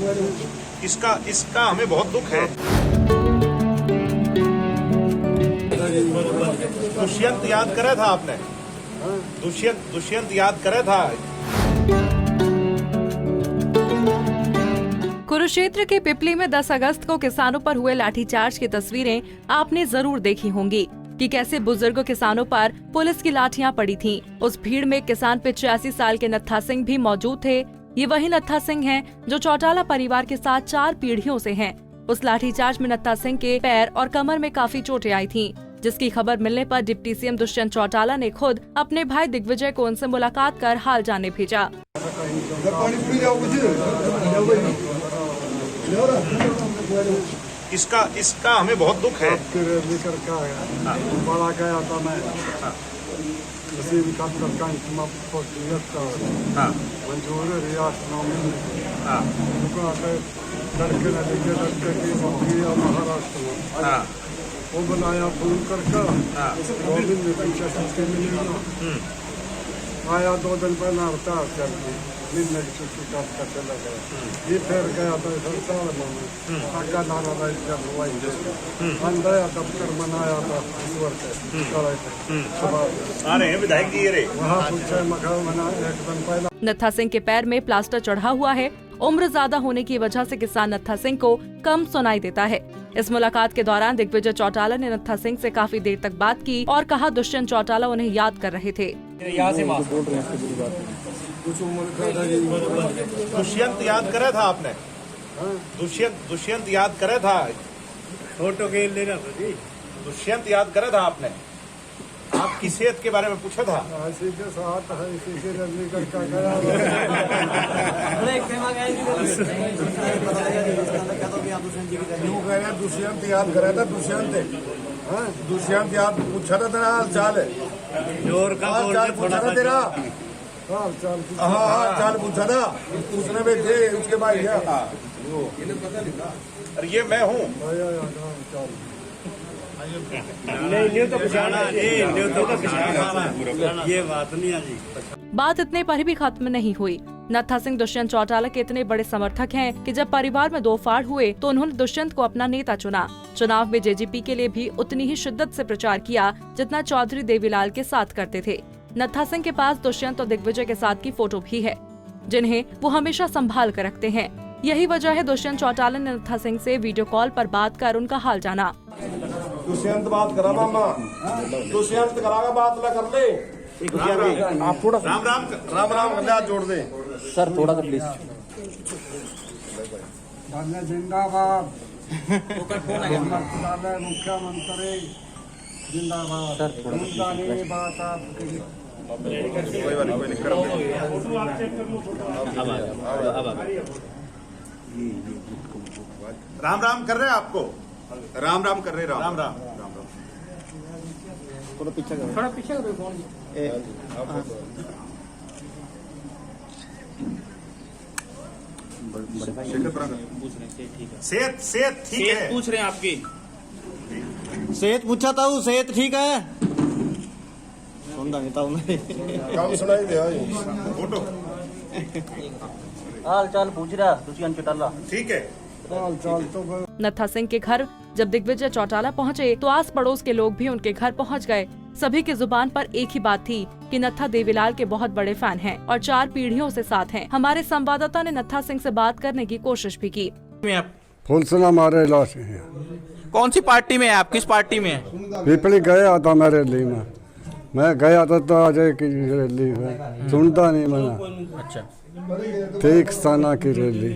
इसका हमें बहुत दुख है। दुष्यंत याद करा था आपने? दुष्यंत याद करा था? कुरुक्षेत्र के पिपली में 10 अगस्त को किसानों पर हुए लाठीचार्ज की तस्वीरें आपने जरूर देखी होंगी कि कैसे बुजुर्ग किसानों पर पुलिस की लाठियां पड़ी थीं। उस भीड़ में किसान 85 साल के नत्था सिंह भी मौजूद थे। ये वही नत्था सिंह हैं जो चौटाला परिवार के साथ 4 पीढ़ियों से हैं। उस लाठीचार्ज में नत्था सिंह के पैर और कमर में काफी चोटें आई थीं, जिसकी खबर मिलने पर डिप्टी सीएम दुष्यंत चौटाला ने खुद अपने भाई दिग्विजय को उनसे मुलाकात कर हाल जानने भेजा। इसका हमें बहुत दुख है। बड़ा गया था मैं मंजूर रियासत लड़के ने लेके लड़के की नौकरी महाराष्ट्र में वो बनाया फोन करके 2 दिन में पीछे छुट्टी मिली आया 2 दिन पहले हड़ताल चल गई मिलने की छुट्टी काट चला गया। ये फिर गया था संसार में आका नारा जब हुआ अंदर दफ्तर मनाया था ईश्वर के आ रहे हैं विधायक जी रे वहाँ पूछे मकान बना 1 दिन पहले। नत्था सिंह के पैर में प्लास्टर चढ़ा हुआ है। उम्र ज्यादा होने की वजह से किसान नत्था सिंह को कम सुनाई देता है। इस मुलाकात के दौरान दिग्विजय चौटाला ने नत्था सिंह से काफी देर तक बात की और कहा दुष्यंत चौटाला उन्हें याद कर रहे थे। दुष्यंत याद करा था आपने? दुष्यंत याद करा था? फोटो के लेना था जी। दुष्यंत याद करा था आपने? आपकी सेहत के बारे में पूछा था? इसी के साथ है, इसी के रजनी करके गया दुष्यंत याद करा था। दुष्यंत याद पूछा था तेरा हाल चाल है? हाल चाल पूछा था तेरा? हाँ चाल पूछा था। पूछने में थे उसके बाद क्या? अरे ये मैं हूँ। ये बात नहीं है जी। बात इतने पर भी खत्म नहीं हुई। नत्था सिंह दुष्यंत चौटाला के इतने बड़े समर्थक हैं कि जब परिवार में 2 फाड़ हुए तो उन्होंने दुष्यंत को अपना नेता चुना। चुनाव में जेजेपी के लिए भी उतनी ही शिद्दत से प्रचार किया जितना चौधरी देवीलाल के साथ करते थे। नत्था सिंह के पास दुष्यंत और दिग्विजय के साथ की फोटो भी है, जिन्हें वो हमेशा संभाल कर रखते हैं। यही वजह है दुष्यंत चौटाला ने नत्था सिंह से वीडियो कॉल पर बात कर उनका हाल जाना। दुष्यंत बात करा मामा, दुष्यंत करागा बात ला कर ले। आप थोड़ा राम गंदा जोड़ दे सर, थोड़ा सा प्लीज। जिंदाबाद मुख्यमंत्री जिंदाबाद सर, थोड़ा बात आपकी। राम कर रहे हैं आपको? राम कर रहे हैं। राम थोड़ा पीछे करो। सेहत ठीक है? पूछ रहे हैं आपकी सेहत पूछा था। सेहत ठीक है? सुनता नहीं था उन्हें। काम सुनाई दे फोटो। हाल चाल पूछ रहा दुष्यंत चौटाला। ठीक है। हाल चाल तो नत्था सिंह के घर जब दिग्विजय चौटाला पहुंचे तो आस पड़ोस के लोग भी उनके घर पहुंच गए। सभी की जुबान पर एक ही बात थी कि नत्था देवीलाल के बहुत बड़े फैन हैं और 4 पीढ़ियों से साथ हैं। हमारे संवाददाता ने नत्था सिंह से बात करने की कोशिश भी की। फुलसना मारे लाश है। कौन सी पार्टी में है आप? किस पार्टी में है? पिपली गया था मैं रैली में। मैं गया था तो अजय की रैली में सुनता नहीं मैं। अच्छा, ठीक साना की रैली।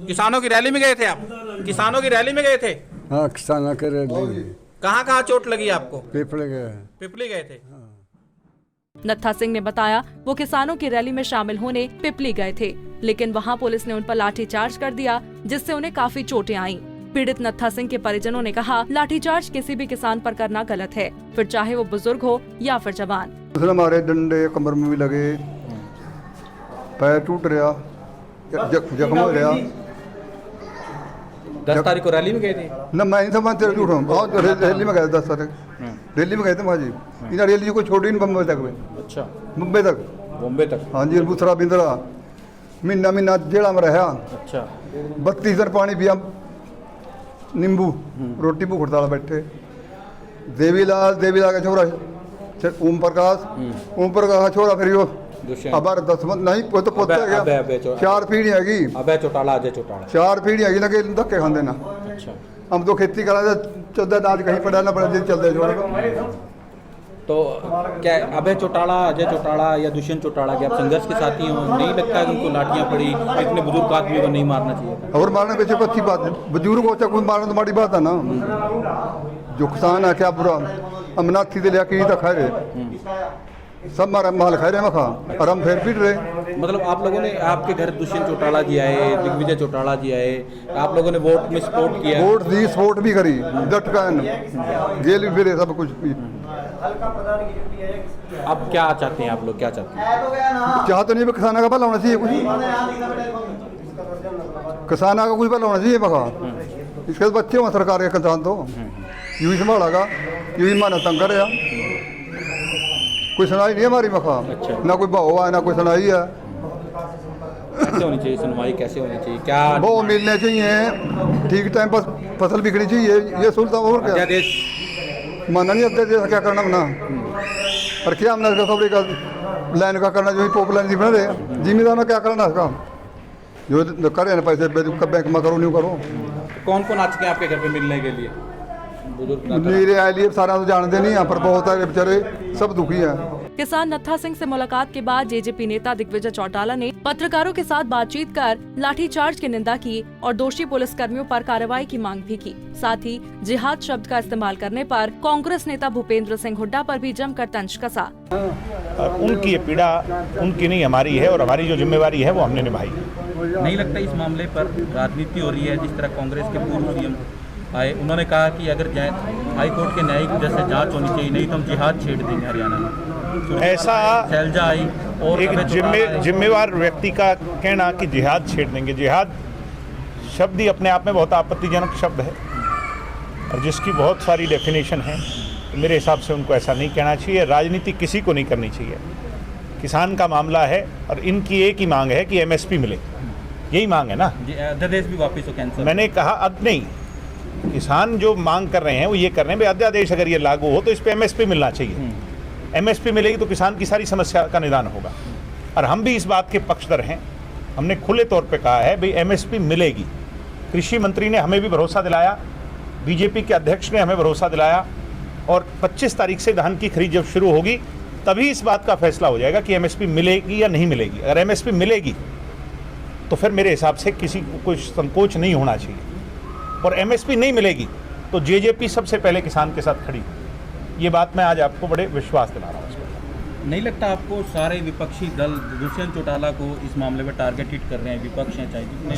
किसानों की रैली में गए थे आप? किसानों की रैली में गए थे? हाँ साना की रैली। कहाँ चोट लगी आपको? पिपली गए। पिपली गए थे। नत्था सिंह ने बताया वो किसानों की रैली में शामिल होने पिपली गए थे, लेकिन वहां पुलिस ने उन पर लाठीचार्ज कर दिया, जिससे उन्हें काफी चोटें आईं। पीड़ित नत्था सिंह के परिजनों ने कहा लाठीचार्ज किसी भी किसान पर करना गलत है, फिर चाहे वो बुजुर्ग हो या फिर जवान। हमारे डंडे कमर में भी लगे, पैर टूट रहा, जख्म हो रहा। 10 तारीख को रैली में गए थे ना? मैं नहीं समझ झूठ हूँ। बहुत रैली में गए 10 तारीख रैली में गए थे वहाँ जी। इन रैली को छोड़ी नहीं बम्बई तक में। अच्छा, मुंबई तक? बॉम्बे तक। हाँ जी, बुसरा बिंद्रा महीना जेड़ा में रहा। अच्छा 32 दिन पानी पिया, नींबू रोटी भूख हड़ताल बैठे। देवीलाल का छोरा ओम प्रकाश छोरा फिर यो अबार 10 नहीं वो तो पोता गया। 4 पीढ़ी हैगी, अबे चौटाला अजय चौटाला 4 पीढ़ी हैगी ना कि धक्के खाते ना। अच्छा हम तो खेती करा 14 दाद कहीं पड़ा ना पड़ा चलते छोरा। तो क्या अभय चौटाला अजय चौटाला या दुष्यंत चौटाला के आप संघर्ष के साथी हो? नहीं लगता कि उनको लाठियां पड़ी, इतने बुजुर्ग आदमी को नहीं मारना चाहिए? और मारने पीछे को अच्छी बात है, बुजुर्ग को कोई मारना तो माड़ी बात है ना। जो किसान है क्या बुरा अमनाथी दे लिया कि तो खा रहे सब मारा माल खा रहे मखा और हम फिर पीट रहे। मतलब आप लोगों ने, आपके घर दुष्यंत चौटाला जी आए, दिग्विजय चौटाला जी आए, आप लोगों ने वोट में सपोर्ट किया? वोट दी, सपोर्ट भी करी, डट का जेल भी फिरे, सब कुछ। अब क्या चाहते हैं आप लोग, क्या चाहते हैं? चाह तो नहीं, किसाना का भला होना चाहिए, कुछ किसाना का कुछ भला होना चाहिए मखा। इसके बच्चे वहाँ सरकार के किसान तो यूं ही संभालेगा, यूं ही माना तंग करेगा। कोई सुनाई नहीं हमारी मखा। अच्छा। ना कोई भाव है ना कोई सुनाई है। कैसे होनी चाहिए सुनवाई, कैसे होनी चाहिए? क्या वो मिलने चाहिए ठीक टाइम पर, फसल बिकनी चाहिए, ये सुनता और क्या अध्यादेश माना नहीं अध्यादेश क्या करना बना। और क्या हमने इसका खबरें का लाइन का करना, जो पोप लाइन बना रहे जिम्मेदार क्या करना इसका, जो करे ना पैसे बैंक में करो नहीं करो। कौन कौन आ चुके हैं आपके घर पे मिलने के लिए? बुजुर्ग मेरे आए लिए सारा तो जानते नहीं, यहाँ पर बहुत सारे बेचारे सब दुखी हैं। किसान नत्था सिंह से मुलाकात के बाद जेजेपी नेता दिग्विजय चौटाला ने पत्रकारों के साथ बातचीत कर लाठीचार्ज की निंदा की और दोषी पुलिसकर्मियों पर कार्रवाई की मांग भी की। साथ ही जिहाद शब्द का इस्तेमाल करने पर कांग्रेस नेता भूपेंद्र सिंह हुड्डा पर भी जमकर तंज कसा। उनकी ये पीड़ा उनकी नहीं हमारी है, और हमारी जो जिम्मेवारी है वो हमने निभाई। नहीं लगता इस मामले पर राजनीति हो रही है? जिस तरह कांग्रेस के पूर्व सीएम आए, उन्होंने कहा कि अगर हाई कोर्ट के न्यायिक जैसे जांच होनी चाहिए, नहीं तो हम जिहाद छेड़ देंगे हरियाणा में। ऐसा शैलजा आई और एक जिम्मेवार व्यक्ति का कहना कि जिहाद छेड़ देंगे, जिहाद शब्द ही अपने आप में बहुत आपत्तिजनक शब्द है और जिसकी बहुत सारी डेफिनेशन है। तो मेरे हिसाब से उनको ऐसा नहीं कहना चाहिए। राजनीति किसी को नहीं करनी चाहिए। किसान का मामला है और इनकी एक ही मांग है कि एमएसपी मिले, यही मांग है ना। अध्यादेश भी वापस हो कैंसिल। मैंने कहा अब नहीं, किसान जो मांग कर रहे हैं वो ये कर रहे हैं भाई अध्यादेश अगर ये लागू हो तो इस पे एमएसपी मिलना चाहिए। एमएसपी मिलेगी तो किसान की सारी समस्या का निदान होगा, और हम भी इस बात के पक्षधर हैं। हमने खुले तौर पे कहा है भाई एमएसपी मिलेगी। कृषि मंत्री ने हमें भी भरोसा दिलाया, बीजेपी के अध्यक्ष ने हमें भरोसा दिलाया, और 25 तारीख से धान की खरीद जब शुरू होगी तभी इस बात का फैसला हो जाएगा कि एमएसपी मिलेगी या नहीं मिलेगी। अगर एमएसपी मिलेगी तो फिर मेरे हिसाब से किसी को कोई संकोच नहीं होना चाहिए, और एमएसपी नहीं मिलेगी तो जेजेपी सबसे पहले किसान के साथ खड़ी। ये बात मैं आज आपको बड़े विश्वास दिला रहा हूँ। नहीं लगता आपको सारे विपक्षी दल दुष्यंत चौटाला को इस मामले में टारगेट हिट कर रहे हैं? विपक्ष हैं चाहे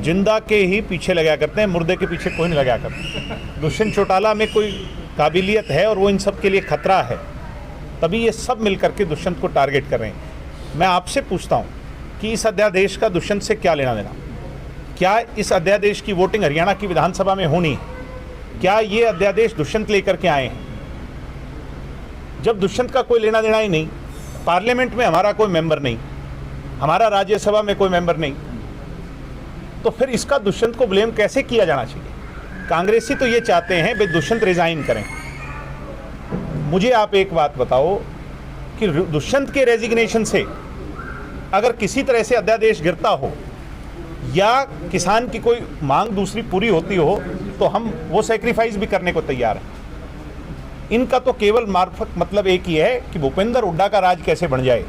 जिंदा के ही पीछे लगा करते हैं, मुर्दे के पीछे कोई नहीं लगा करता। दुष्यंत चौटाला में कोई काबिलियत है और वो इन सब के लिए खतरा है, तभी ये सब मिल करके दुष्यंत को टारगेट कर रहे हैं। मैं आपसे पूछता हूँ कि इस अध्यादेश का दुष्यंत से क्या लेना देना? क्या इस अध्यादेश की वोटिंग हरियाणा की विधानसभा में होनी है? क्या ये अध्यादेश दुष्यंत लेकर के आए हैं? जब दुष्यंत का कोई लेना देना ही नहीं, पार्लियामेंट में हमारा कोई मेंबर नहीं, हमारा राज्यसभा में कोई मेंबर नहीं, तो फिर इसका दुष्यंत को ब्लेम कैसे किया जाना चाहिए? कांग्रेसी तो ये चाहते हैं भाई दुष्यंत रिजाइन करें। मुझे आप एक बात बताओ कि दुष्यंत के रेजिग्नेशन से अगर किसी तरह से अध्यादेश गिरता हो या किसान की कोई मांग दूसरी पूरी होती हो तो हम वो सेक्रीफाइस भी करने को तैयार हैं। इनका तो केवल मार्फत मतलब एक ही है कि भूपेंद्र हुड्डा का राज कैसे बन जाए।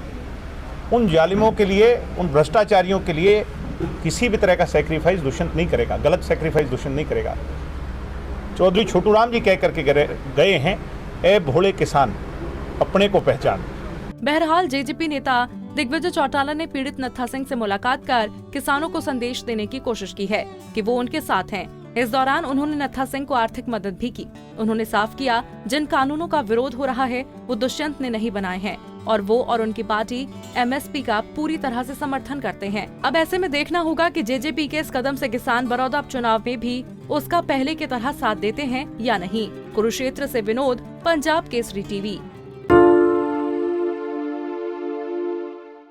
उन जालिमों के लिए, उन भ्रष्टाचारियों के लिए किसी भी तरह का सेक्रीफाइस दुष्यंत नहीं करेगा, गलत सेक्रीफाइस दुष्यंत नहीं करेगा। चौधरी छोटू राम जी कह करके गए हैं, ए भोले किसान अपने को पहचान। बहरहाल जेजेपी नेता दिग्विजय चौटाला ने पीड़ित नत्था सिंह से मुलाकात कर किसानों को संदेश देने की कोशिश की है कि वो उनके साथ हैं। इस दौरान उन्होंने नत्था सिंह को आर्थिक मदद भी की। उन्होंने साफ किया जिन कानूनों का विरोध हो रहा है वो दुष्यंत ने नहीं बनाए हैं और वो और उनकी पार्टी एमएसपी का पूरी तरह से समर्थन करते हैं। अब ऐसे में देखना होगा कि जेजेपी के इस कदम से किसान बड़ौदा चुनाव में भी उसका पहले की तरह साथ देते हैं या नहीं। कुरुक्षेत्र से विनोद, पंजाब केसरी टीवी।